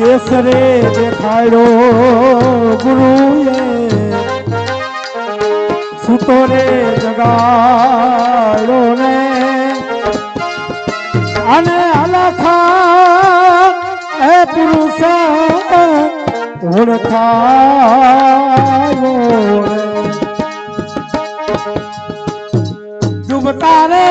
કેસરે દેખાડ્યો ગુરુએ સુતો રે જગાડો ને અને અલખા એ પુરુષ ઓળખાયો ડૂબતા રે